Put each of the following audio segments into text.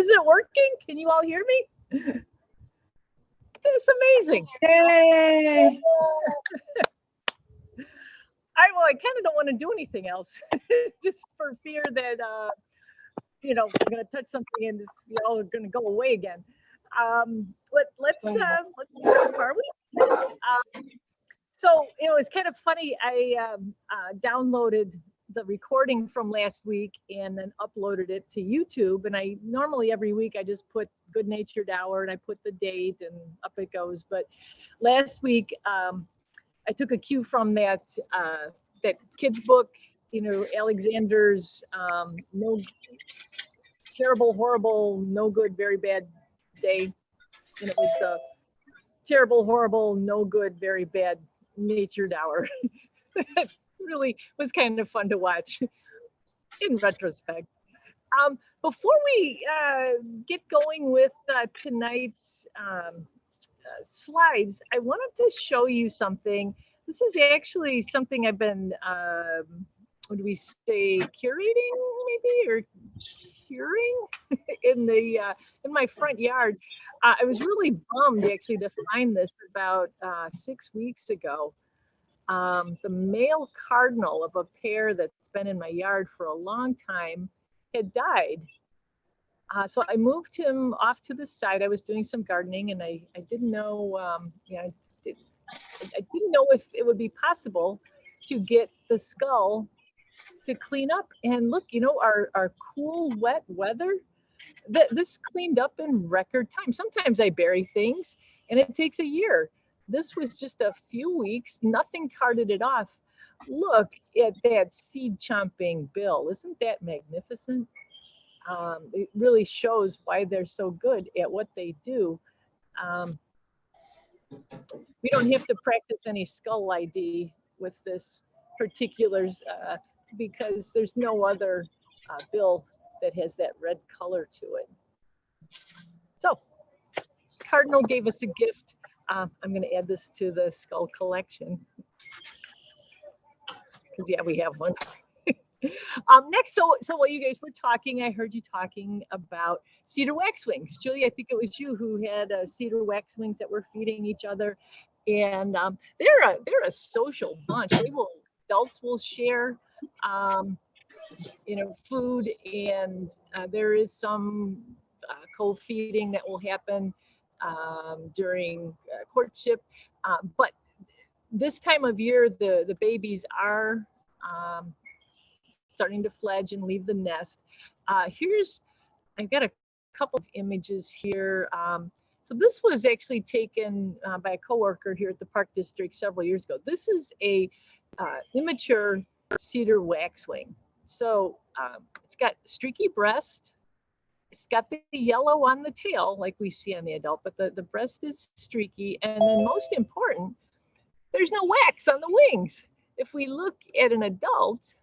Is it working? Can you all hear me? It's amazing. Yay! Well, I kind of don't want to do anything else, just for fear that you know, we're going to touch something and it's all going to go away again. Let's see how far we. So it was kind of funny. I downloaded the recording from last week and then uploaded it to YouTube. And I normally every week I just put Good Natured Hour and I put the date and up it goes. But last week I took a cue from that kid's book, you know, Alexander's No Terrible, Horrible, No Good, Very Bad Day. And it was the Terrible, Horrible, No Good, Very Bad Natured Hour. It really was kind of fun to watch in retrospect. Before we get going with tonight's slides, I wanted to show you something. This is actually something I've been, what do we say, curating maybe, or curing in my front yard. I was really bummed actually to find this about 6 weeks ago. The male cardinal of a pair that's been in my yard for a long time had died. So I moved him off to the side. I was doing some gardening and I didn't know, I didn't know if it would be possible to get the skull to clean up. And look, you know, our cool, wet weather, this cleaned up in record time. Sometimes I bury things and it takes a year. This was just a few weeks, nothing carted it off. Look at that seed chomping bill. Isn't that magnificent? It really shows why they're so good at what they do. We don't have to practice any skull ID with this particulars because there's no other bill that has that red color to it. So Cardinal gave us a gift. I'm going to add this to the skull collection because yeah, we have one. Next, so while you guys were talking, I heard you talking about cedar waxwings. Julie, I think it was you who had cedar waxwings that were feeding each other, and they're a social bunch. Adults will share, you know, food, and there is some co-feeding that will happen during courtship, but this time of year, the babies are starting to fledge and leave the nest. I've got a couple of images here. So this was actually taken by a coworker here at the Park District several years ago. This is a immature cedar waxwing. So it's got streaky breast. It's got the yellow on the tail like we see on the adult, but the breast is streaky. And then most important, there's no wax on the wings. If we look at an adult,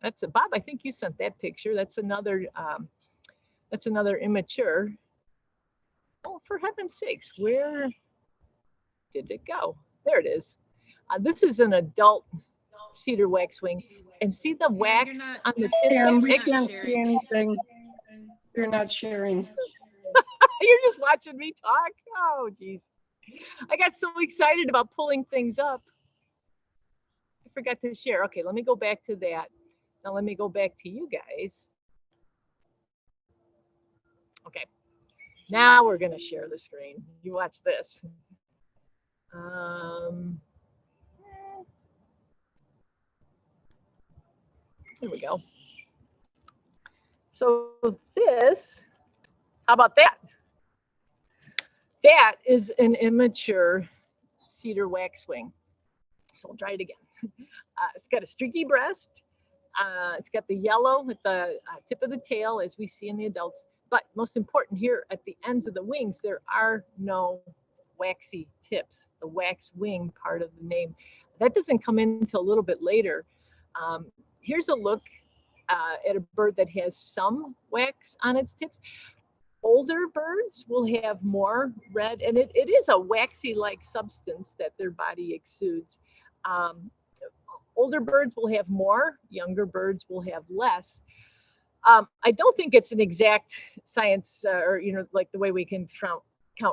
that's Bob. I think you sent that picture. That's another immature. Oh, for heaven's sakes, where did it go? There it is. This is an adult cedar waxwing, and see the wax on the tip. Pam, we can't see anything. You're not sharing. You're just watching me talk. Oh, geez. I got so excited about pulling things up. I forgot to share. Okay, let me go back to that. Now let me go back to you guys. Okay, now we're gonna share the screen. You watch this. Here we go. So this, how about that? That is an immature cedar waxwing. So I'll try it again. It's got a streaky breast. It's got the yellow at the tip of the tail, as we see in the adults. But most important here, at the ends of the wings, there are no waxy tips, the waxwing part of the name. That doesn't come in until a little bit later. Here's a look at a bird that has some wax on its tips. Older birds will have more red, and it is a waxy-like substance that their body exudes. Older birds will have more, younger birds will have less. I don't think it's an exact science, or like the way we can count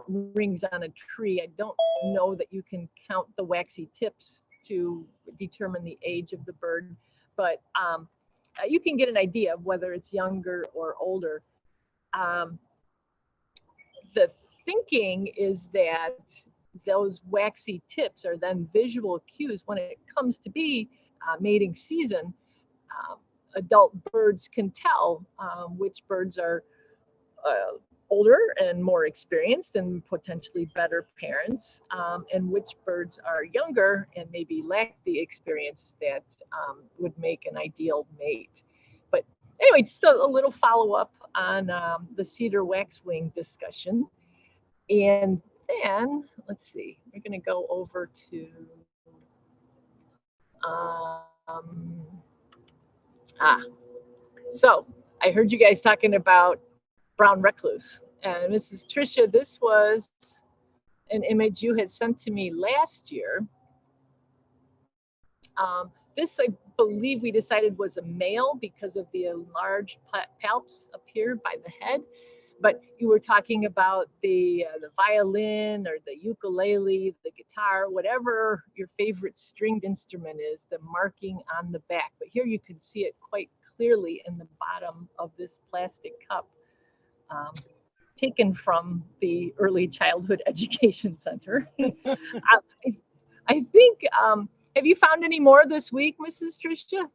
rings on a tree. I don't know that you can count the waxy tips to determine the age of the bird, but you can get an idea of whether it's younger or older. The thinking is that those waxy tips are then visual cues when it comes to be mating season. Adult birds can tell which birds are older and more experienced and potentially better parents, and which birds are younger and maybe lack the experience that would make an ideal mate. But anyway, just a little follow-up on the Cedar Waxwing discussion. And then, let's see, we're going to go over to so I heard you guys talking about brown recluse. And Mrs. Tricia, this was an image you had sent to me last year. This, I believe we decided was a male because of the enlarged palps up here by the head. But you were talking about the violin or the ukulele, the guitar, whatever your favorite stringed instrument is, the marking on the back. But here you can see it quite clearly in the bottom of this plastic cup, taken from the Early Childhood Education Center. I think, have you found any more this week, Mrs. Tricia?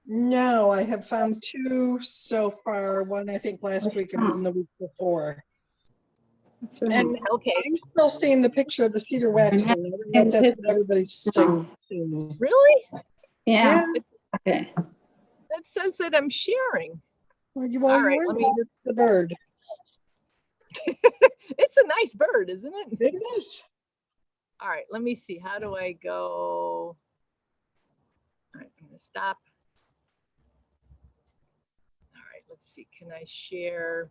No, I have found 2 so far. One, I think, last week and one the week before. That's right. And Okay. I'm still seeing the picture of the cedar waxwing. I don't know if that's what everybody's saying. Really? Yeah. Okay. That says that I'm sharing. Well, All right, let me. It's the bird. It's a nice bird, isn't it? It is. All right, let me see. How do I go? All right, I'm going to stop. All right, let's see. Can I share?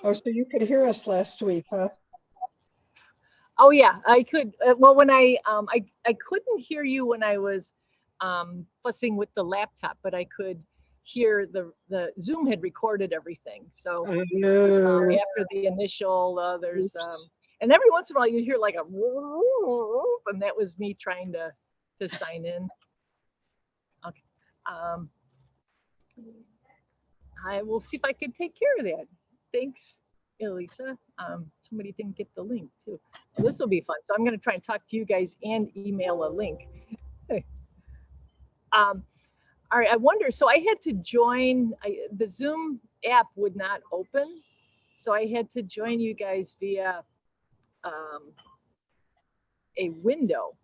Oh, so you could hear us last week, huh? Oh yeah, I could. Well, when I couldn't hear you when I was fussing with the laptop, but I could hear the Zoom had recorded everything. So after the initial, there's and every once in a while you hear like a whoop, and that was me trying to sign in. Okay. I will see if I can take care of that. Thanks, Elisa. Somebody didn't get the link too. Well, this will be fun. So I'm going to try and talk to you guys and email a link. All right, I wonder, so I had to join, the Zoom app would not open. So I had to join you guys via a window.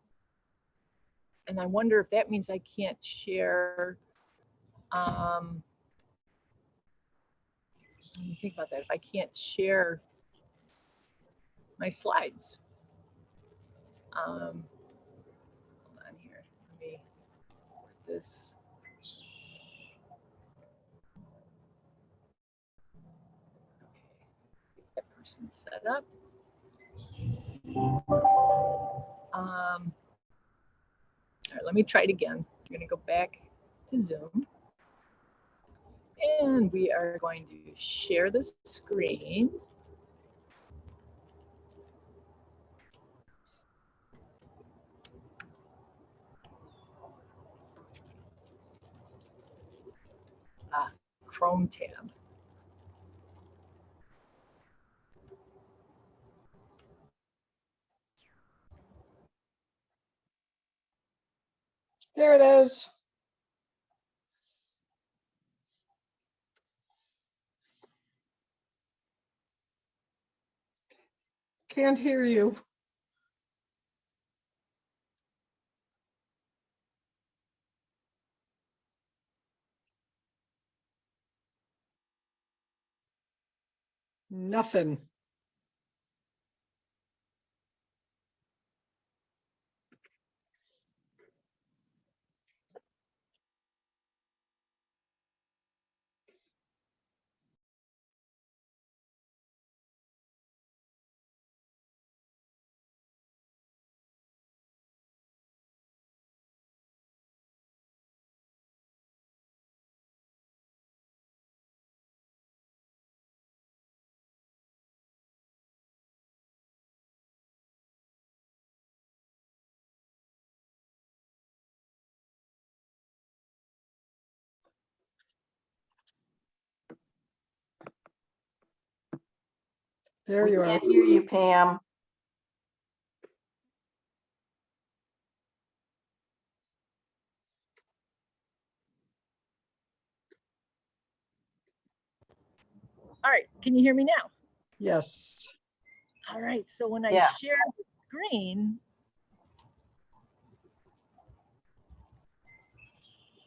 And I wonder if that means I can't share. Let me think about that. If I can't share my slides. Hold on here. Let me put this. Okay. Get that person set up. All right, let me try it again. I'm going to go back to Zoom. And we are going to share the screen. Chrome tab. There it is. Can't hear you. Nothing. There We you are. can't hear you, Pam. All right, can you hear me now? Yes. All right, so when I Yes. share the screen,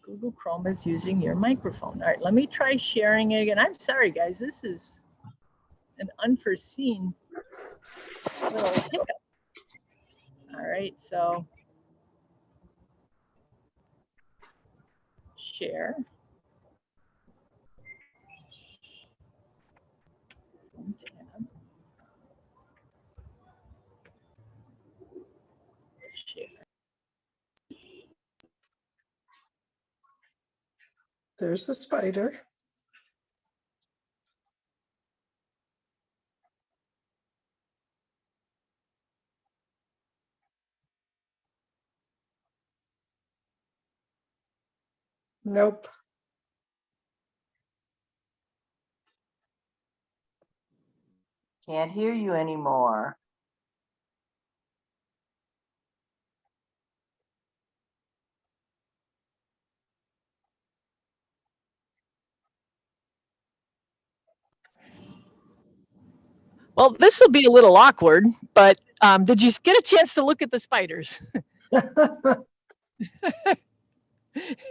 Google Chrome is using your microphone. All right, let me try sharing it again. I'm sorry, guys, this is an unforeseen little hiccup. All right, so share. Tab. Share. There's the spider. Nope. Can't hear you anymore. Well, this will be a little awkward, but did you get a chance to look at the spiders?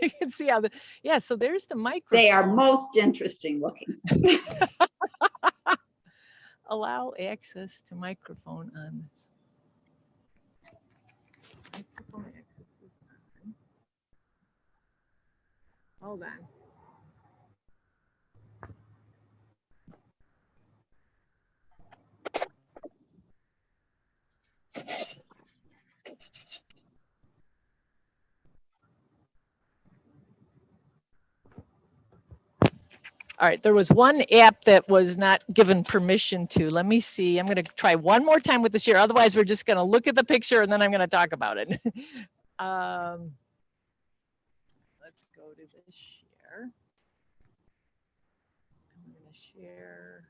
You can see how yeah, so there's the microphone. They are most interesting looking. Allow access to microphone on this. Microphone access is on. Hold on. All right, there was one app that was not given permission to. Let me see. I'm going to try one more time with the share. Otherwise, we're just going to look at the picture and then I'm going to talk about it. Let's go to the share. I'm going to share.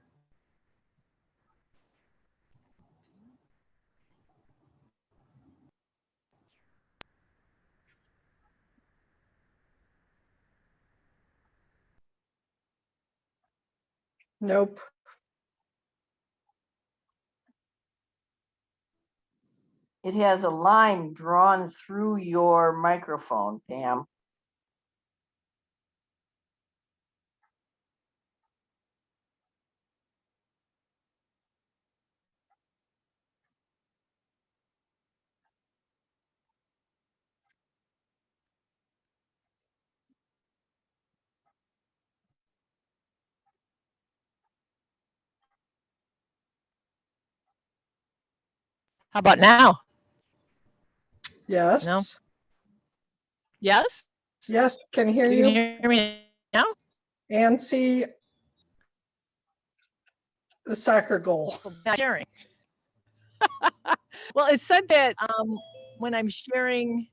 Nope. It has a line drawn through your microphone, Pam. How about now? Yes. No? Yes? Yes. Can hear You you can hear me now? and see the soccer goal. Not sharing. Well, it said that when I'm sharing,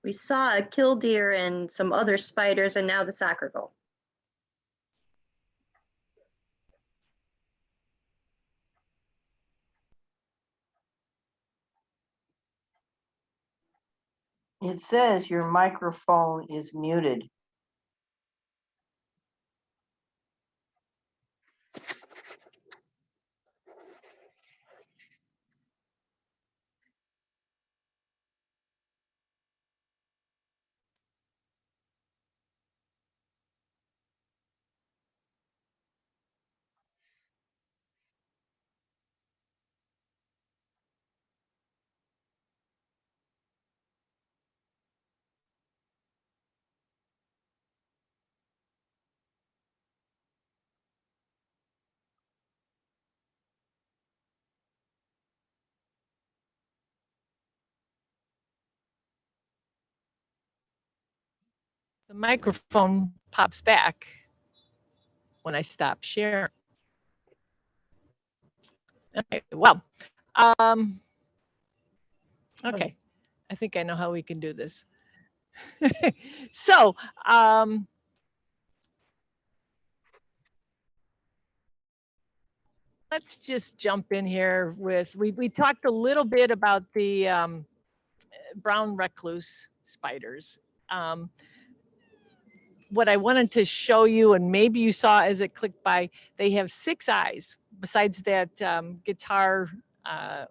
We saw a killdeer and some other spiders and now the soccer goal. It says your microphone is muted. the microphone pops back when I stop sharing. Okay, well, okay, I think I know how we can do this. So, let's just jump in here with, we talked a little bit about the brown recluse spiders. What I wanted to show you, and maybe you saw as it clicked by, they have 6 eyes. Besides that guitar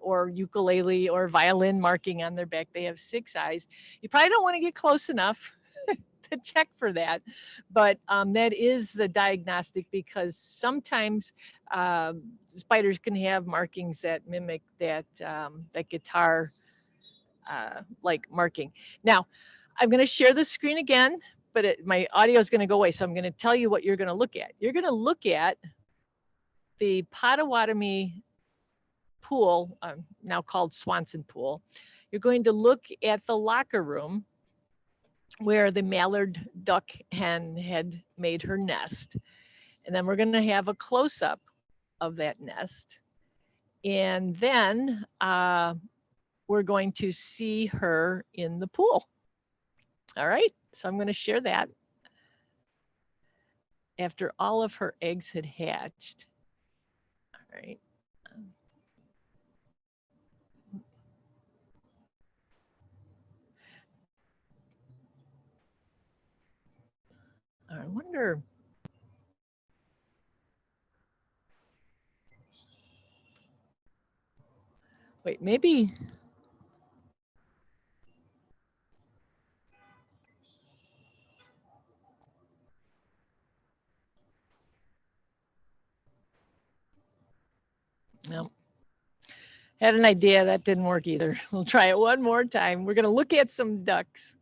or ukulele or violin marking on their back, they have 6 eyes. You probably don't want to get close enough to check for that, but that is the diagnostic, because sometimes spiders can have markings that mimic that that guitar like marking. Now, I'm going to share the screen again, but my audio is going to go away. So I'm going to tell you what you're going to look at. You're going to look at the Pottawatomie pool, now called Swanson Pool. You're going to look at the locker room where the mallard duck hen had made her nest. And then we're going to have a close-up of that nest. And then we're going to see her in the pool. All right, so I'm going to share that. After all of her eggs had hatched. All right. I wonder. Wait, maybe. No. Had an idea, that didn't work either. We'll try it one more time. We're going to look at some ducks.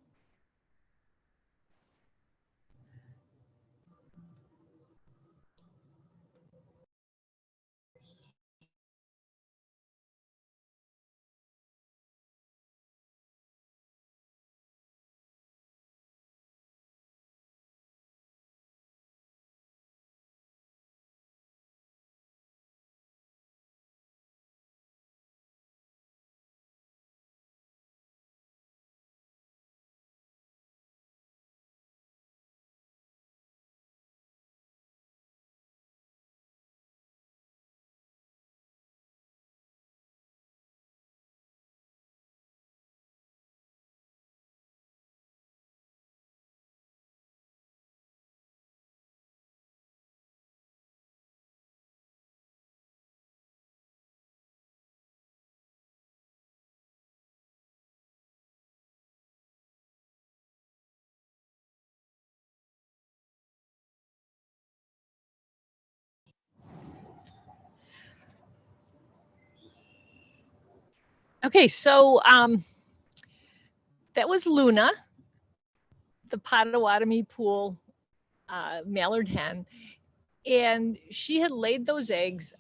Okay, so that was Luna, the Pottawatomie pool mallard hen, and she had laid those eggs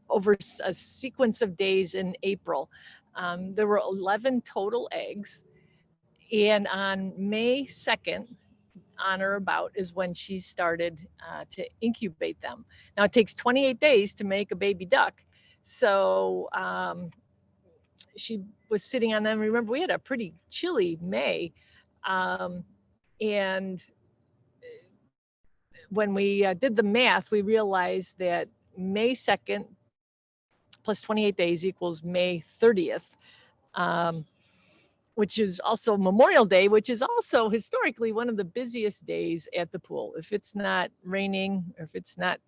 over a sequence of days in April. There were 11 total eggs, and on May 2nd, on or about, is when she started to incubate them. Now it takes 28 days to make a baby duck. So she was sitting on them. Remember, we had a pretty chilly May. And when we did the math, we realized that May 2nd plus 28 days equals May 30th. Which is also Memorial Day, which is also historically one of the busiest days at the pool. If it's not raining, or if it's not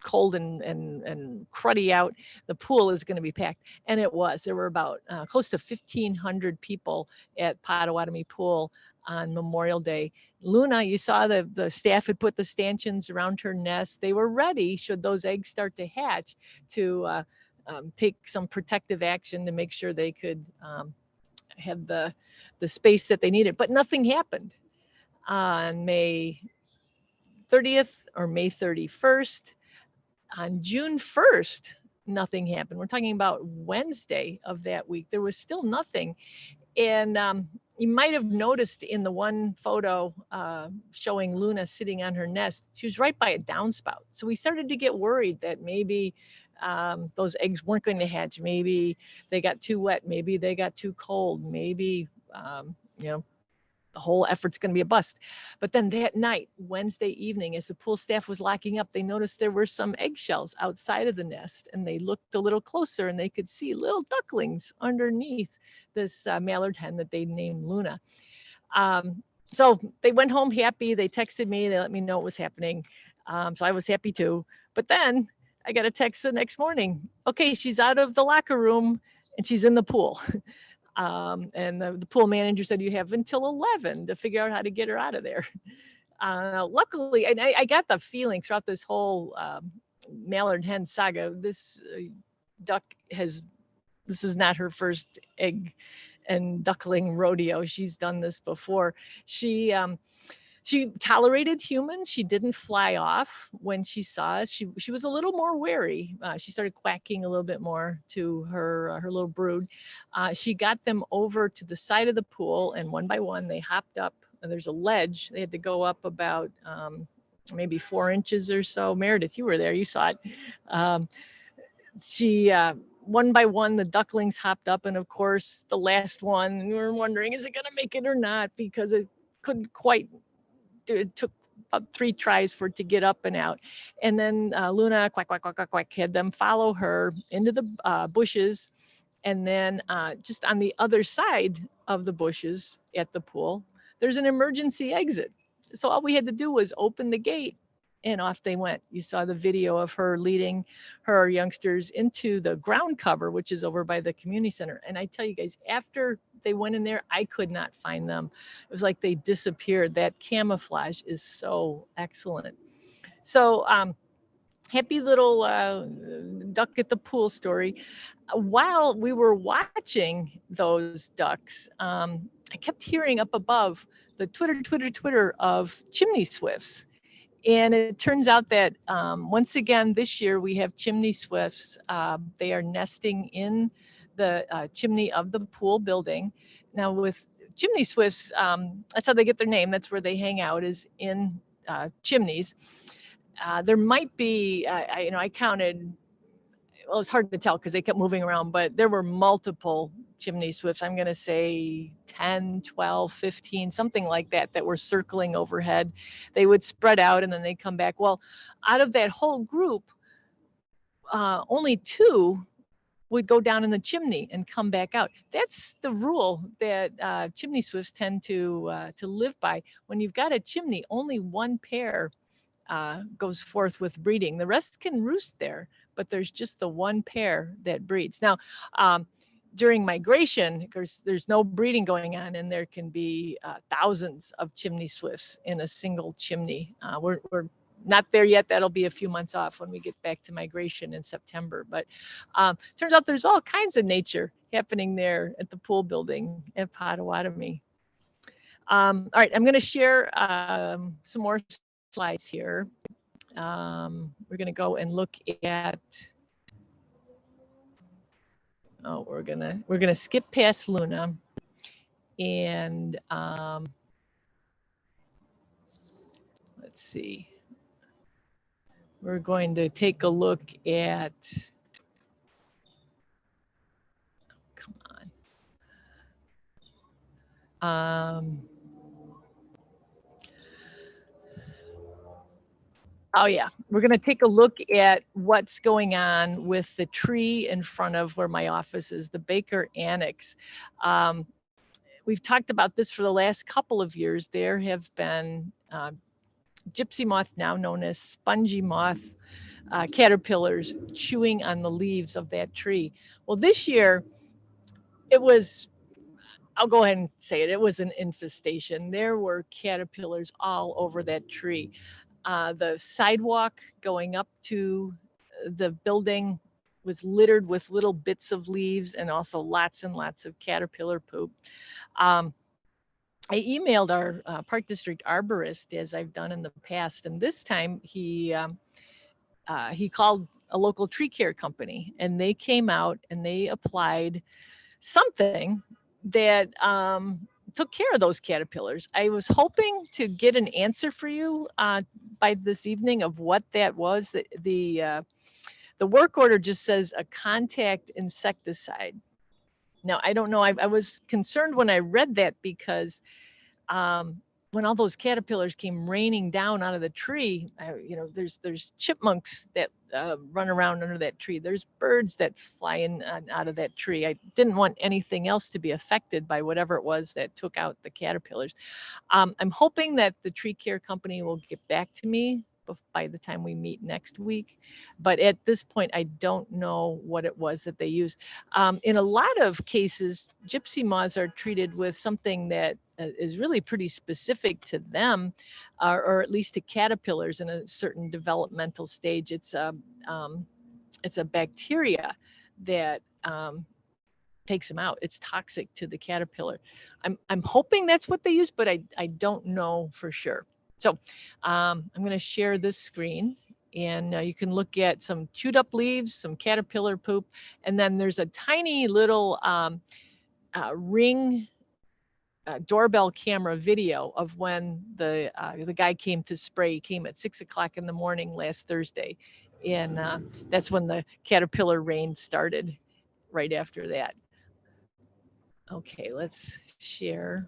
cold and cruddy out, the pool is going to be packed. And it was. There were about close to 1,500 people at Pottawatomie Pool on Memorial Day. Luna, you saw the staff had put the stanchions around her nest. They were ready, should those eggs start to hatch, to take some protective action to make sure they could have the space that they needed. But nothing happened on May 30th or May 31st. On June 1st, nothing happened. We're talking about Wednesday of that week. There was still nothing. And you might have noticed in the one photo showing Luna sitting on her nest, she was right by a downspout. So we started to get worried that maybe those eggs weren't going to hatch. Maybe they got too wet. Maybe they got too cold. Maybe, you know, the whole effort's going to be a bust. But then that night, Wednesday evening, as the pool staff was locking up, they noticed there were some eggshells outside of the nest, and they looked a little closer and they could see little ducklings underneath this mallard hen that they named Luna. So they went home happy. They texted me. They let me know what was happening. So I was happy too. But then I got a text the next morning. Okay, she's out of the locker room and she's in the pool. And the pool manager said, you have until 11 to figure out how to get her out of there. Luckily, and I got the feeling throughout this whole mallard hen saga, this duck this is not her first egg and duckling rodeo. She's done this before. She tolerated humans. She didn't fly off when she saw us. She was a little more wary. She started quacking a little bit more to her little brood. She got them over to the side of the pool, and one by one they hopped up. And there's a ledge. They had to go up about maybe 4 inches or so. Meredith, you were there. You saw it. One by one, the ducklings hopped up, and of course, the last one, we were wondering, is it going to make it or not? Because it couldn't quite. It took about 3 tries for it to get up and out. And then Luna, quack, quack, quack, quack, quack, had them follow her into the bushes. And then just on the other side of the bushes at the pool, there's an emergency exit. So all we had to do was open the gate and off they went. You saw the video of her leading her youngsters into the ground cover, which is over by the community center. And I tell you guys, after they went in there, I could not find them. It was like they disappeared. That camouflage is so excellent. So happy little duck at the pool story. While we were watching those ducks, I kept hearing up above the twitter of chimney swifts. And it turns out that once again this year we have chimney swifts. They are nesting in the chimney of the pool building. Now with chimney swifts, that's how they get their name. That's where they hang out, is in chimneys. There might be, I counted, well, it's hard to tell because they kept moving around, but there were multiple chimney swifts. I'm going to say 10, 12, 15, something like that, that were circling overhead. They would spread out and then they come back. Well, out of that whole group, only 2 would go down in the chimney and come back out. That's the rule that chimney swifts tend to live by. When you've got a chimney, only 1 pair goes forth with breeding. The rest can roost there, but there's just the 1 pair that breeds. Now, during migration, there's no breeding going on, and there can be thousands of chimney swifts in a single chimney. We're not there yet. That'll be a few months off when we get back to migration in September. But turns out there's all kinds of nature happening there at the pool building at Pottawatomie. All right, I'm going to share some more slides here. We're going to go and look at. Oh, we're gonna skip past Luna, and let's see. We're going to take a look at. Come on. Oh yeah, we're going to take a look at what's going on with the tree in front of where my office is, the Baker Annex. We've talked about this for the last couple of years. There have been gypsy moth, now known as spongy moth, caterpillars chewing on the leaves of that tree. Well, this year it was, I'll go ahead and say it, it was an infestation. There were caterpillars all over that tree. The sidewalk going up to the building was littered with little bits of leaves and also lots and lots of caterpillar poop. I emailed our Park District arborist, as I've done in the past, and this time he called a local tree care company, and they came out and they applied something that took care of those caterpillars. I was hoping to get an answer for you by this evening of what that was. The work order just says a contact insecticide. Now, I don't know. I was concerned when I read that because when all those caterpillars came raining down out of the tree, there's chipmunks that run around under that tree. There's birds that fly in out of that tree. I didn't want anything else to be affected by whatever it was that took out the caterpillars. I'm hoping that the tree care company will get back to me by the time we meet next week. But at this point, I don't know what it was that they used. In a lot of cases, gypsy moths are treated with something that is really pretty specific to them, or at least to caterpillars in a certain developmental stage. It's a bacteria that takes them out. It's toxic to the caterpillar. I'm hoping that's what they use, but I don't know for sure. So I'm going to share this screen, and you can look at some chewed up leaves, some caterpillar poop, and then there's a tiny little Ring doorbell camera video of when the guy came to spray. He came at 6 o'clock in the morning last Thursday, and that's when the caterpillar rain started. Right after that. Okay, let's share.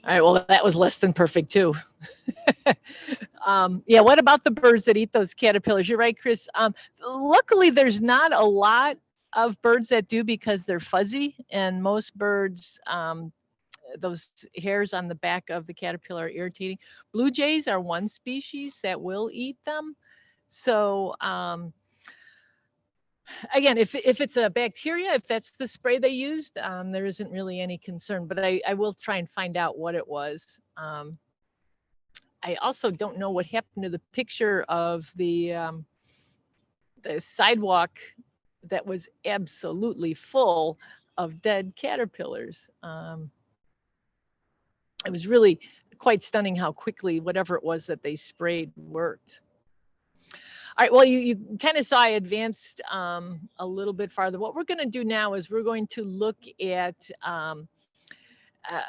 All right, well, that was less than perfect too. Yeah, what about the birds that eat those caterpillars? You're right, Chris. Luckily, there's not a lot of birds that do because they're fuzzy, and most birds, those hairs on the back of the caterpillar are irritating. Blue jays are one species that will eat them. So again, if it's a bacteria, if that's the spray they used, there isn't really any concern, but I will try and find out what it was. I also don't know what happened to the picture of the sidewalk that was absolutely full of dead caterpillars. It was really quite stunning how quickly whatever it was that they sprayed worked. All right, well, you kind of saw I advanced a little bit farther. What we're going to do now is we're going to look at a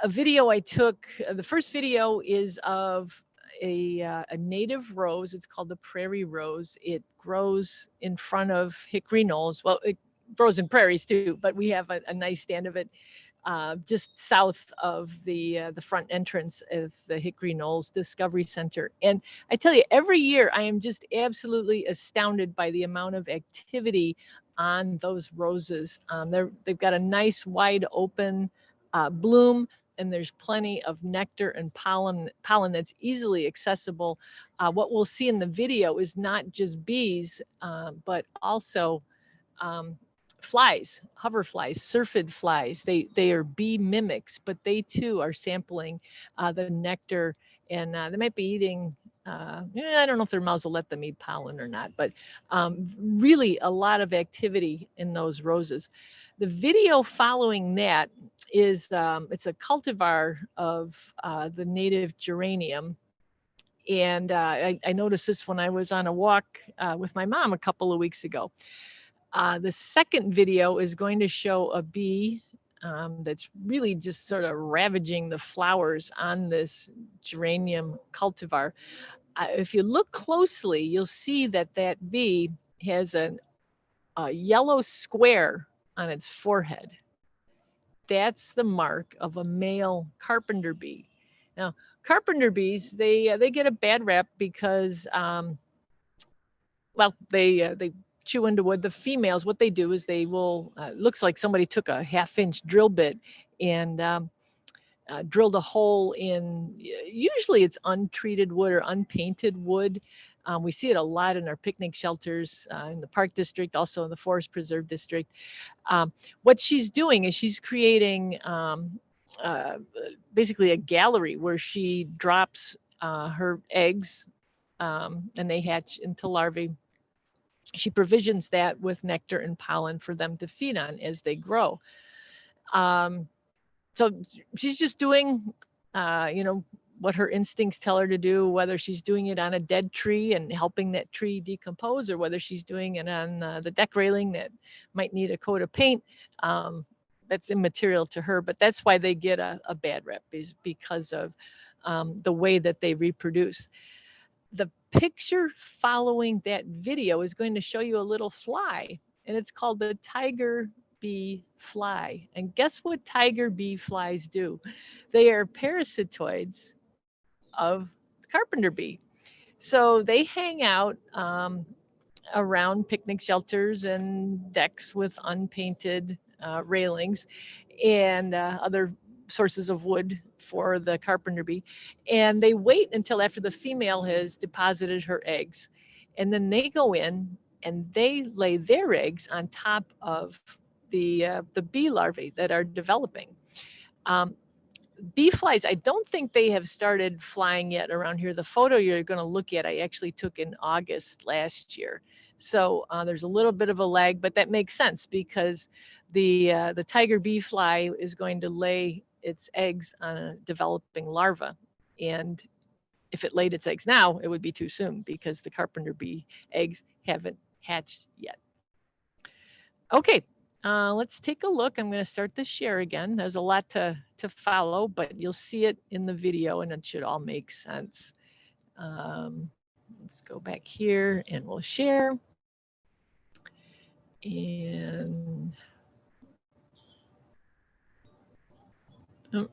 video I took. The first video is of a native rose. It's called the prairie rose. It grows in front of hickory knolls. Well, it grows in prairies too, but we have a nice stand of it just south of the front entrance of the Hickory Knolls Discovery Center. And I tell you, every year I am just absolutely astounded by the amount of activity on those roses. They've got a nice wide open bloom, and there's plenty of nectar and pollen that's easily accessible. What we'll see in the video is not just bees, but also flies, hoverflies, syrphid flies. They are bee mimics, but they too are sampling the nectar, and they might be eating. I don't know if their mouths will let them eat pollen or not, but really a lot of activity in those roses. The video following that is it's a cultivar of the native geranium. And I noticed this when I was on a walk with my mom a couple of weeks ago. The second video is going to show a bee that's really just sort of ravaging the flowers on this geranium cultivar. If you look closely, you'll see that that bee has a yellow square on its forehead. That's the mark of a male carpenter bee. Now, carpenter bees, they get a bad rap because, well, they chew into wood. The females, what they do is they will, looks like somebody took a 1/2-inch drill bit and drilled a hole in, usually it's untreated wood or unpainted wood. We see it a lot in our picnic shelters in the park district, also in the forest preserve district. What she's doing is she's creating basically a gallery where she drops her eggs and they hatch into larvae. She provisions that with nectar and pollen for them to feed on as they grow. So she's just doing, what her instincts tell her to do, whether she's doing it on a dead tree and helping that tree decompose, or whether she's doing it on the deck railing that might need a coat of paint. That's immaterial to her, but that's why they get a bad rep, is because of the way that they reproduce. The picture following that video is going to show you a little fly, and it's called the tiger bee fly. And guess what tiger bee flies do? They are parasitoids of the carpenter bee. So they hang out around picnic shelters and decks with unpainted railings and other sources of wood for the carpenter bee. And they wait until after the female has deposited her eggs. And then they go in and they lay their eggs on top of the bee larvae that are developing. Bee flies, I don't think they have started flying yet around here. The photo you're going to look at, I actually took in August last year. So there's a little bit of a lag, but that makes sense because the tiger bee fly is going to lay its eggs on a developing larva. And if it laid its eggs now, it would be too soon because the carpenter bee eggs haven't hatched yet. Okay, let's take a look. I'm going to start the share again. There's a lot to follow, but you'll see it in the video and it should all make sense. Let's go back here and we'll share. And oh,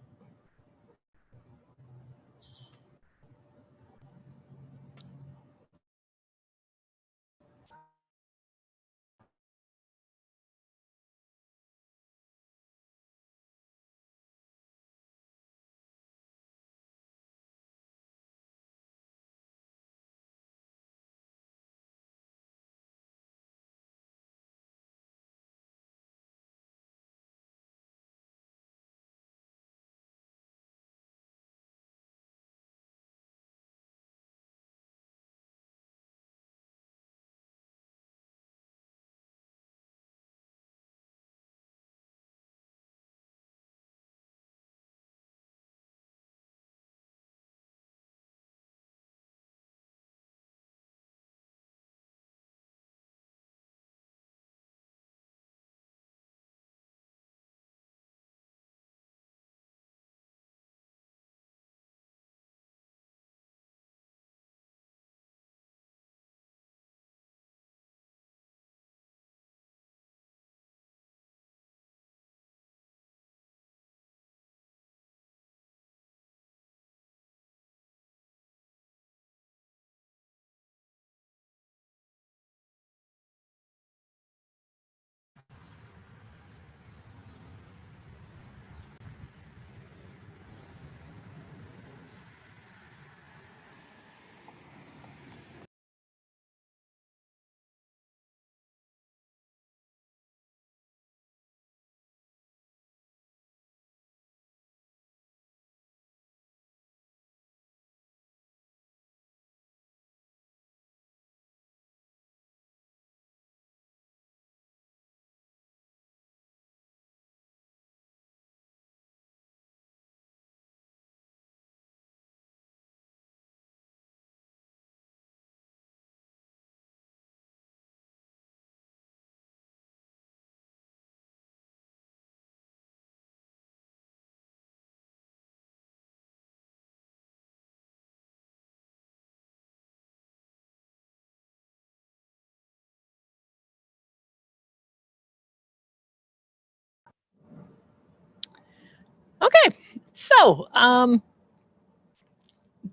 Okay, so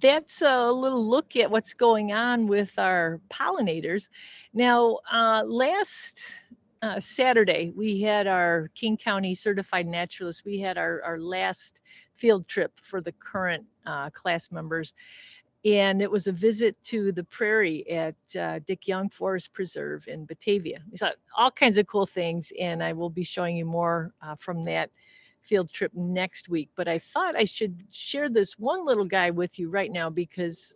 that's a little look at what's going on with our pollinators. Now, last Saturday, we had our King County Certified Naturalists. We had our last field trip for the current class members. And it was a visit to the prairie at Dick Young Forest Preserve in Batavia. We saw all kinds of cool things, and I will be showing you more from that field trip next week. But I thought I should share this one little guy with you right now because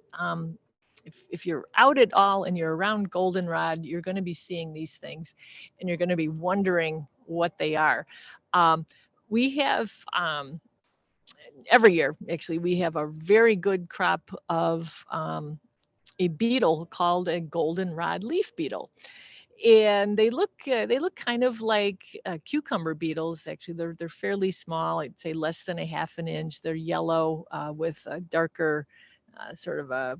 if you're out at all and you're around goldenrod, you're going to be seeing these things, and you're going to be wondering what they are. We have every year, actually, we have a very good crop of a beetle called a goldenrod leaf beetle. And they look kind of like cucumber beetles. Actually, they're fairly small. I'd say less than a half an inch. They're yellow with a darker sort of a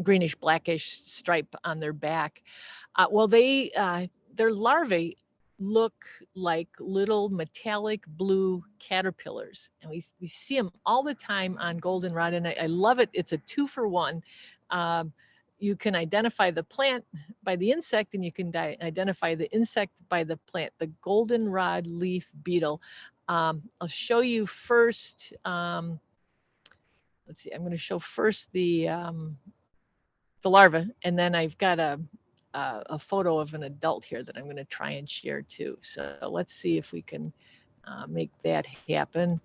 greenish blackish stripe on their back. Well, their larvae look like little metallic blue caterpillars, and we see them all the time on goldenrod, and I love it. It's a 2-for-1. You can identify the plant by the insect, and you can identify the insect by the plant. The goldenrod leaf beetle. I'll show you first. Let's see. I'm going to show first the larva, and then I've got a photo of an adult here that I'm going to try and share too. So let's see if we can make that happen.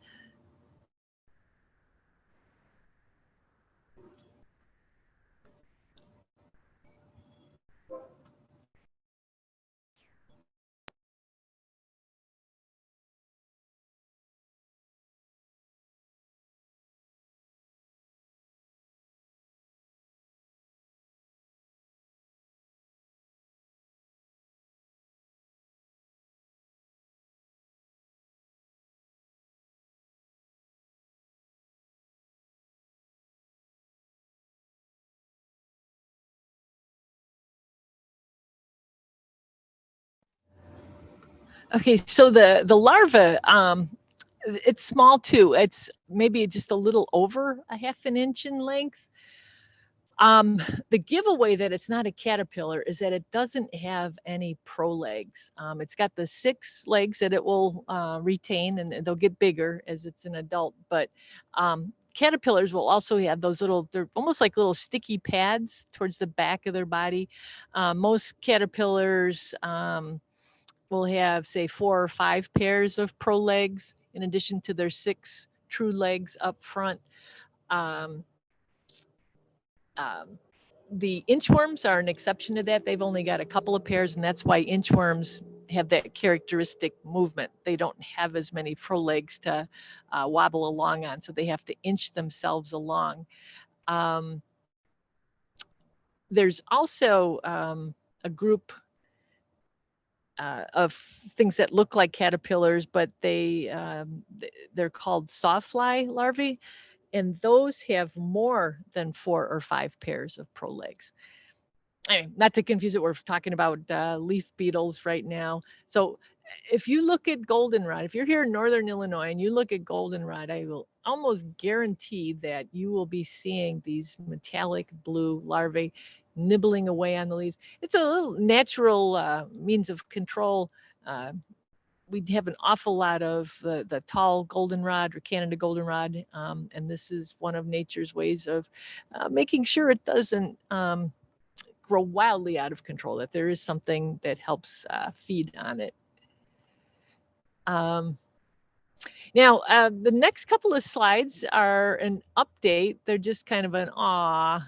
Okay, so the larva, it's small too. It's maybe just a little over a half an inch in length. The giveaway that it's not a caterpillar is that it doesn't have any prolegs. It's got the 6 legs that it will retain, and they'll get bigger as it's an adult. But caterpillars will also have those little, they're almost like little sticky pads towards the back of their body. Most caterpillars will have, say, 4 or 5 pairs of prolegs in addition to their 6 true legs up front. The inchworms are an exception to that. They've only got a couple of pairs, and that's why inchworms have that characteristic movement. They don't have as many prolegs to wobble along on, so they have to inch themselves along. There's also a group of things that look like caterpillars, but they're called sawfly larvae, and those have more than 4 or 5 pairs of prolegs. Anyway, not to confuse it, we're talking about leaf beetles right now. So if you look at goldenrod, if you're here in Northern Illinois and you look at goldenrod, I will almost guarantee that you will be seeing these metallic blue larvae nibbling away on the leaves. It's a little natural means of control. We have an awful lot of the tall goldenrod or Canada goldenrod, and this is one of nature's ways of making sure it doesn't grow wildly out of control, that there is something that helps feed on it. Now, the next couple of slides are an update. They're just kind of an aw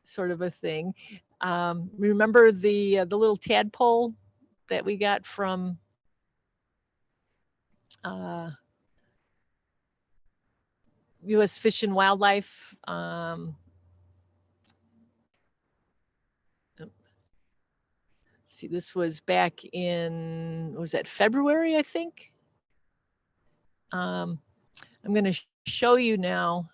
sort of a thing. Remember the little tadpole that we got from U.S. Fish and Wildlife? See, this was back in, was that February, I think? I'm going to show you now.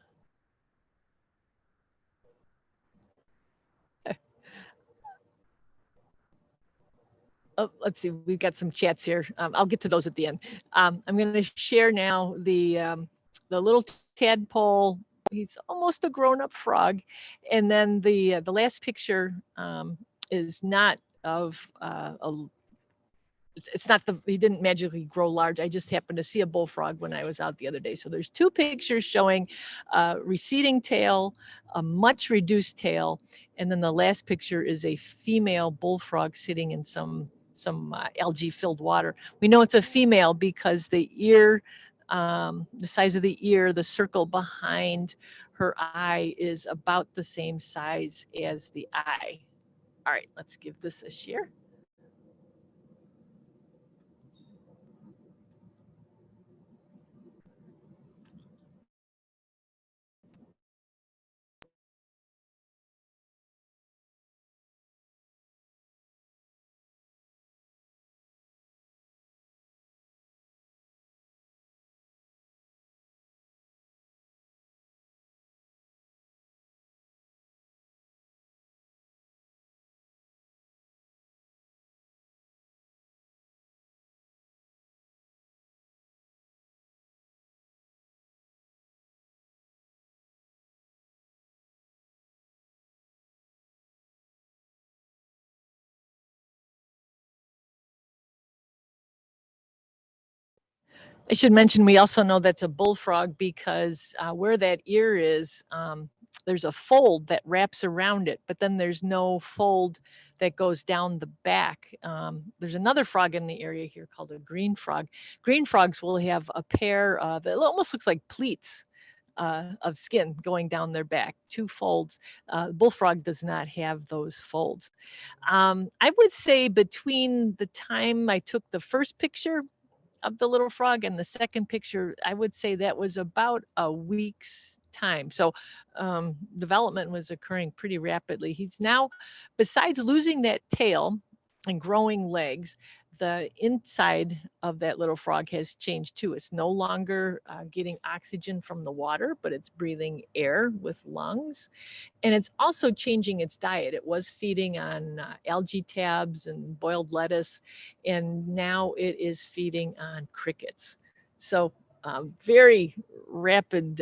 Oh, let's see, we've got some chats here. I'll get to those at the end. I'm going to share now the the little tadpole, he's almost a grown-up frog. And then the last picture is not of it's not he didn't magically grow large. I just happened to see a bullfrog when I was out the other day. So there's two pictures showing receding tail, a much reduced tail, and then the last picture is a female bullfrog sitting in some algae filled water. We know it's a female because the ear, the size of the ear, the circle behind her eye is about the same size as the eye. All right, let's give this a share. I should mention, we also know that's a bullfrog because where that ear is, there's a fold that wraps around it, but then there's no fold that goes down the back. There's another frog in the area here called a green frog. Green frogs will have a pair of, it almost looks like pleats of skin going down their back, two folds. Bullfrog does not have those folds. I would say between the time I took the first picture of the little frog and the second picture, I would say that was about a week's time. So development was occurring pretty rapidly. He's now, besides losing that tail and growing legs, the inside of that little frog has changed too. It's no longer getting oxygen from the water, but it's breathing air with lungs. And it's also changing its diet. It was feeding on algae tabs and boiled lettuce, and now it is feeding on crickets. So very rapid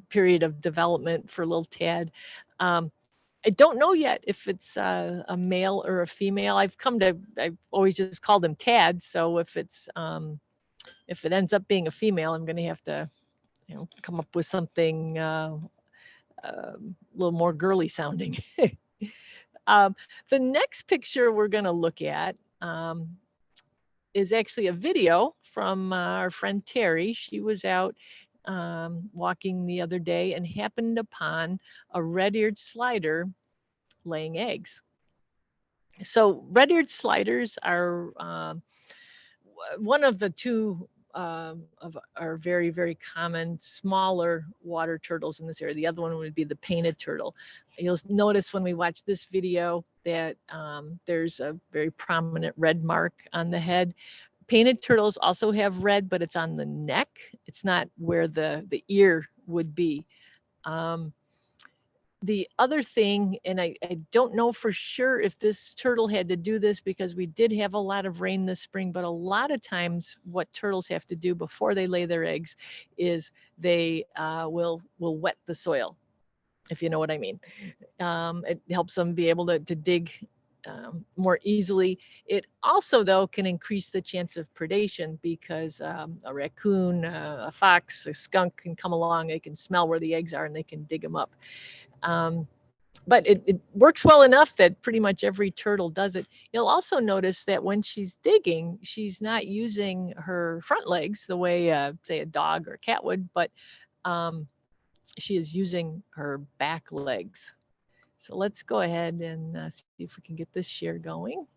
period of development for little Tad. I don't know yet if it's a male or a female. I've always just called him Tad. So if it ends up being a female, I'm going to have to, come up with something a little more girly sounding. The next picture we're going to look at is actually a video from our friend Terry. She was out walking the other day and happened upon a red-eared slider laying eggs. So red-eared sliders are one of the two of our very, very common smaller water turtles in this area. The other one would be the painted turtle. You'll notice when we watch this video that there's a very prominent red mark on the head. Painted turtles also have red, but it's on the neck. It's not where the ear would be. The other thing, and I don't know for sure if this turtle had to do this because we did have a lot of rain this spring, but a lot of times what turtles have to do before they lay their eggs is they will wet the soil, if you know what I mean. It helps them be able to dig more easily. It also, though, can increase the chance of predation because a raccoon, a fox, a skunk can come along, they can smell where the eggs are and they can dig them up. But it works well enough that pretty much every turtle does it. You'll also notice that when she's digging, she's not using her front legs the way, say, a dog or a cat would, but she is using her back legs. So let's go ahead and see if we can get this share going.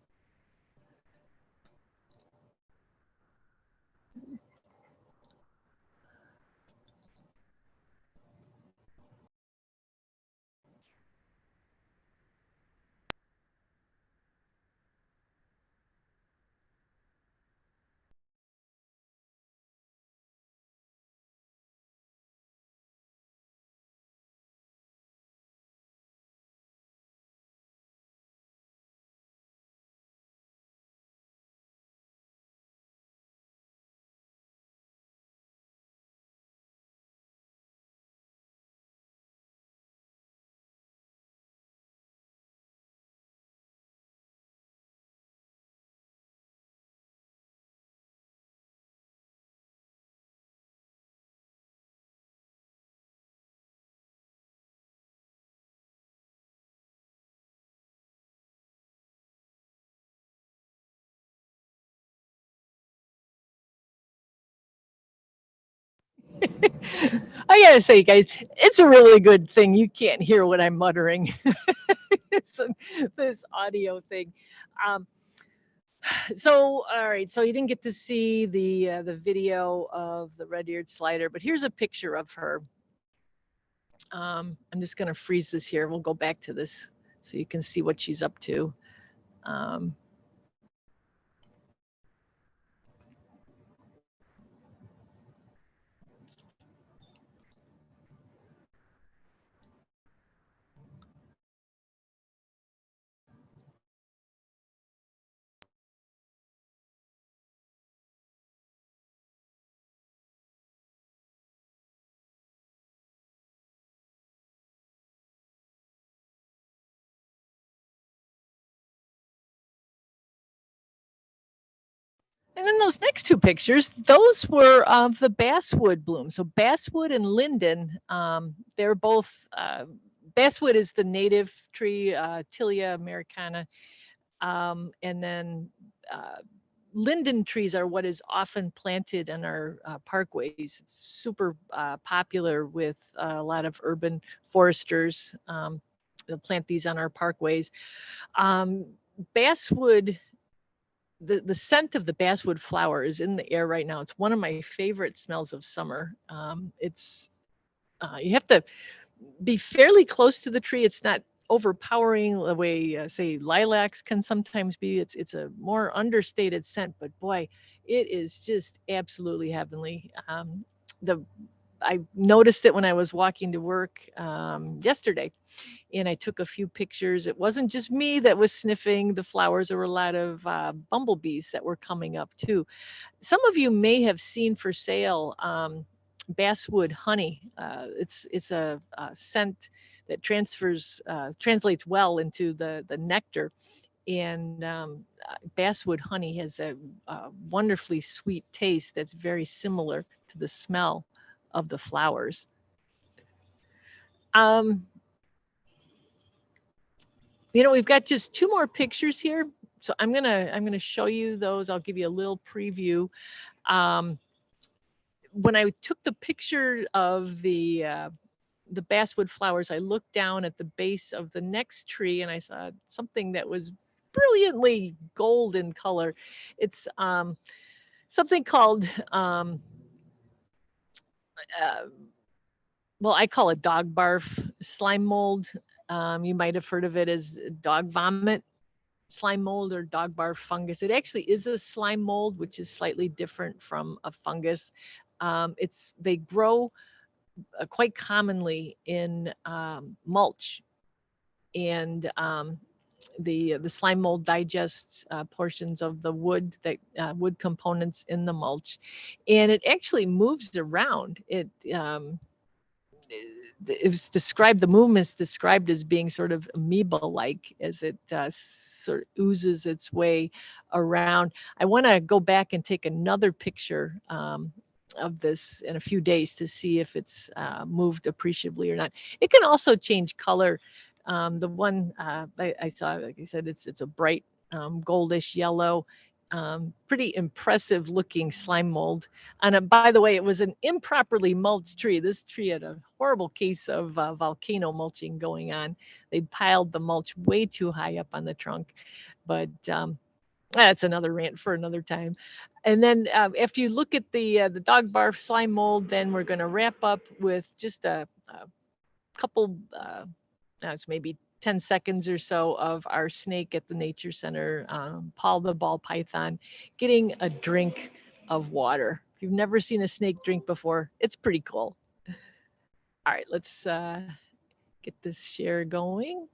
I gotta say, guys, it's a really good thing you can't hear what I'm muttering. So, this audio thing. Um, so, all right. So you didn't get to see the video of the red-eared slider, but here's a picture of her. I'm just gonna freeze this here. We'll go back to this so you can see what she's up to. Um, And then those next two pictures, those were of the basswood bloom. So basswood and linden, they're both, basswood is the native tree, Tilia americana. And then linden trees are what is often planted in our parkways. It's super popular with a lot of urban foresters. They'll plant these on our parkways. Basswood, the scent of the basswood flower is in the air right now. It's one of my favorite smells of summer. It's you have to be fairly close to the tree. It's not overpowering the way say lilacs can sometimes be. It's a more understated scent, but boy, it is just absolutely heavenly. The I noticed it when I was walking to work yesterday, and I took a few pictures. It wasn't just me that was sniffing the flowers. There were a lot of bumblebees that were coming up too. Some of you may have seen for sale basswood honey. It's a scent that translates well into the nectar. And basswood honey has a wonderfully sweet taste that's very similar to the smell of the flowers. You know, we've got just two more pictures here. So I'm gonna show you those. I'll give you a little preview. When I took the picture of the basswood flowers, I looked down at the base of the next tree and I saw something that was brilliantly gold in color. It's something called well, I call it dog barf slime mold. You might have heard of it as dog vomit slime mold or dog barf fungus. It actually is a slime mold, which is slightly different from a fungus. They grow quite commonly in mulch, and the slime mold digests portions of the wood wood components in the mulch, and it actually moves around. It's described, the movement is described as being sort of amoeba-like as it sort of oozes its way around. I want to go back and take another picture of this in a few days to see if it's moved appreciably or not. It can also change color. The one I saw, like I said, it's a bright goldish yellow. Pretty impressive looking slime mold. And by the way, it was an improperly mulched tree. This tree had a horrible case of volcano mulching going on. They'd piled the mulch way too high up on the trunk. But that's another rant for another time. And then after you look at the dog barf slime mold, then we're going to wrap up with just a couple, it's maybe 10 seconds or so of our snake at the Nature Center, Paul the ball python, getting a drink of water. If you've never seen a snake drink before, it's pretty cool. All right, let's get this share going.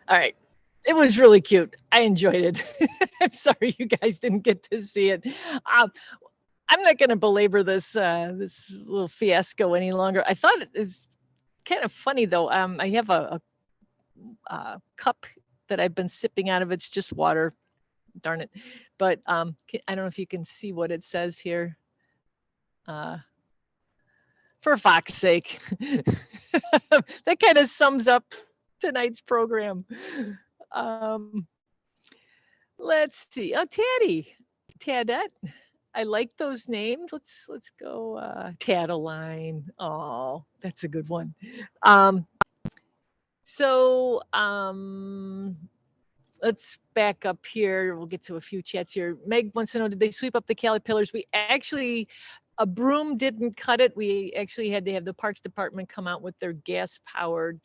All right. It was really cute. I enjoyed it. I'm sorry you guys didn't get to see it. I'm not going to belabor this this little fiasco any longer. I thought it was kind of funny though. I have a cup that I've been sipping out of. It's just water. Darn it. But I don't know if you can see what it says here. For fox's sake. That kind of sums up tonight's program. Let's see. Oh, Tadette. I like those names. Let's go Tadaline. Oh, that's a good one. So let's back up here. We'll get to a few chats here. Meg wants to know, did they sweep up the caterpillars? We actually, a broom didn't cut it. We actually had to have the Parks Department come out with their gas-powered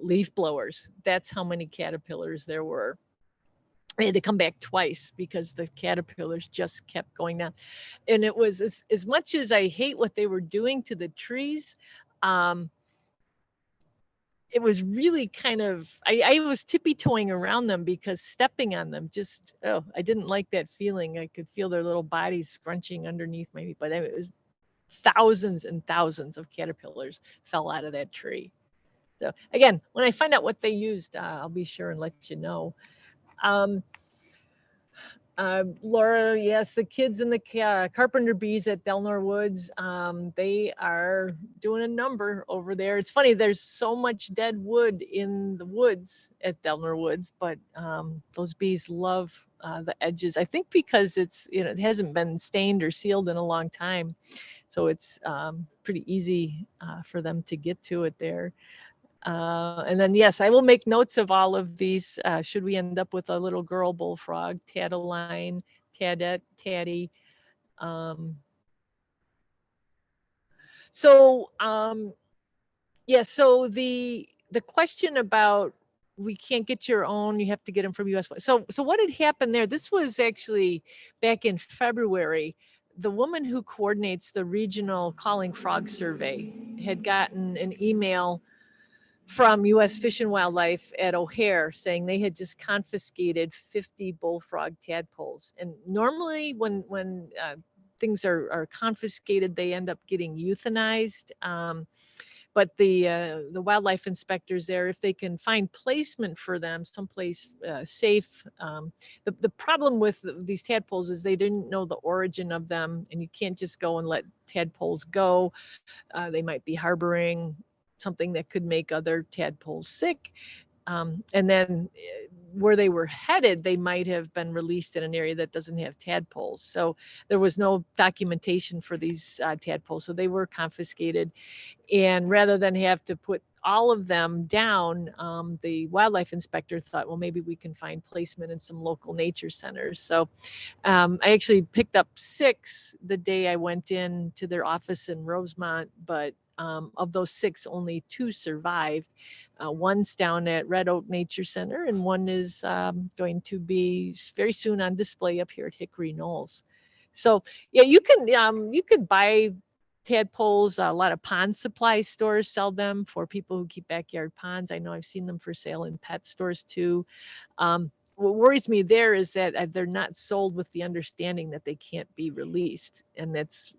leaf blowers. That's how many caterpillars there were. They had to come back twice because the caterpillars just kept going down. And it was, as much as I hate what they were doing to the trees, it was really kind of, I was tippy-toeing around them because stepping on them just, oh, I didn't like that feeling. I could feel their little bodies scrunching underneath maybe, but it was thousands and thousands of caterpillars fell out of that tree. So again, when I find out what they used, I'll be sure and let you know. Laura, yes, the kids in the Carpenter bees at Delnor Woods, they are doing a number over there. It's funny, there's so much dead wood in the woods at Delnor Woods, but those bees love the edges. I think because it's, you know, it hasn't been stained or sealed in a long time. So it's pretty easy for them to get to it there. And then, yes, I will make notes of all of these. Should we end up with a little girl bullfrog, Tadaline, Tadette, Taddy. So the question about we can't get your own, you have to get them from US. So what had happened there? This was actually back in February. The woman who coordinates the regional calling frog survey had gotten an email from U.S. Fish and Wildlife at O'Hare saying they had just confiscated 50 bullfrog tadpoles. And normally when things are confiscated, they end up getting euthanized. But the wildlife inspectors there, if they can find placement for them, someplace safe. The problem with these tadpoles is they didn't know the origin of them, and you can't just go and let tadpoles go. They might be harboring something that could make other tadpoles sick. And then where they were headed, they might have been released in an area that doesn't have tadpoles. So there was no documentation for these tadpoles. So they were confiscated. And rather than have to put all of them down, the wildlife inspector thought, well, maybe we can find placement in some local nature centers. So I actually picked up 6 the day I went in to their office in Rosemont, but of those 6, only 2 survived. One's down at Red Oak Nature Center, and one is going to be very soon on display up here at Hickory Knolls. So yeah, you can buy tadpoles. A lot of pond supply stores sell them for people who keep backyard ponds. I know I've seen them for sale in pet stores too. What worries me there is that they're not sold with the understanding that they can't be released, and that's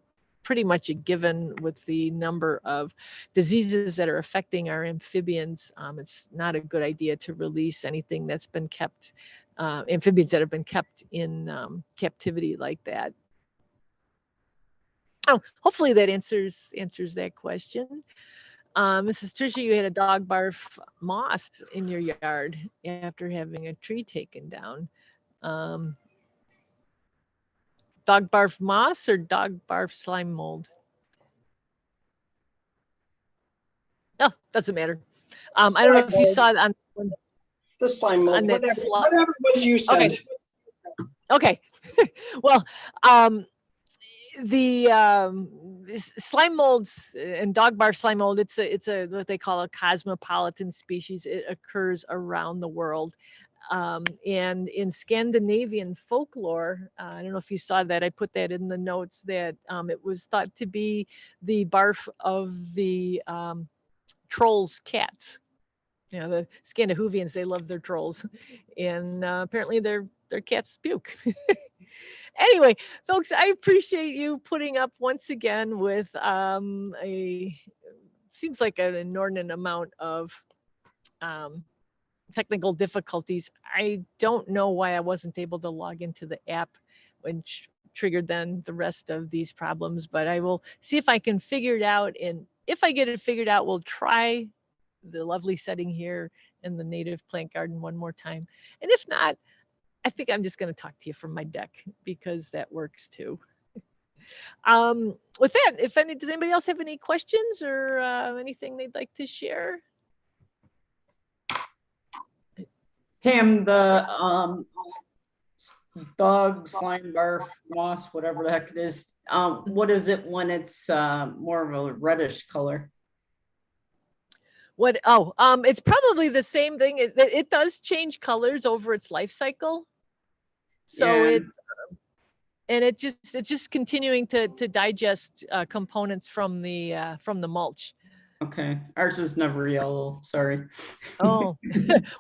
pretty much a given with the number of diseases that are affecting our amphibians. It's not a good idea to release anything that's been kept, amphibians that have been kept in captivity like that. Oh, hopefully that answers that question. Mrs. Tricia, you had a dog barf moss in your yard after having a tree taken down. Dog barf moss or dog barf slime mold? Oh, doesn't matter. I don't know if you saw it on The slime mold, on that whatever it was you said. Okay. Well, the slime molds and dog barf slime mold, it's a what they call a cosmopolitan species. It occurs around the world. And in Scandinavian folklore, I don't know if you saw that, I put that in the notes, that it was thought to be the barf of the trolls' cats. You know, the Scandinavians, they love their trolls, and apparently their cats puke. Anyway, folks, I appreciate you putting up once again with seems like an inordinate amount of technical difficulties. I don't know why I wasn't able to log into the app, which triggered then the rest of these problems, but I will see if I can figure it out. And if I get it figured out, we'll try the lovely setting here in the native plant garden one more time. And if not, I think I'm just going to talk to you from my deck, because that works too. With that, does anybody else have any questions or anything they'd like to share? Pam, the dog, slime, barf, moss, whatever the heck it is, what is it when it's more of a reddish color? What? Oh, it's probably the same thing. It does change colors over its life cycle. So Yeah. it's just continuing to digest components from the mulch. Okay, ours is never yellow. Sorry. Oh,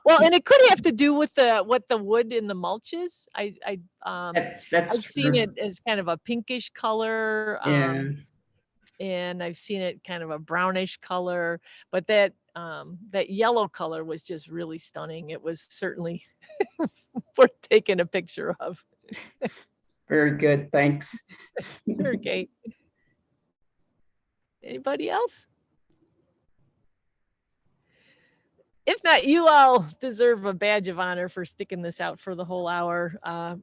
well, and it could have to do with what the wood in the mulch is. That's I've seen true. it as kind of a pinkish color. Yeah. And I've seen it kind of a brownish color, but that yellow color was just really stunning. It was certainly worth taking a picture of. Very good. Thanks. Sure, Kate. Anybody else? If not, you all deserve a badge of honor for sticking this out for the whole hour.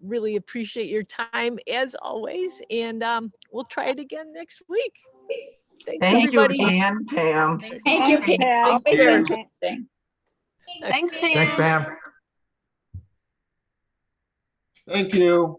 Really appreciate your time as always, and we'll try it again next week. Thanks, Thank you everybody. again, Pam. Thank you, Thanks, Pam. Pam. Always Sure. interesting. Thanks, Pam. Thanks, Pam. Thank you.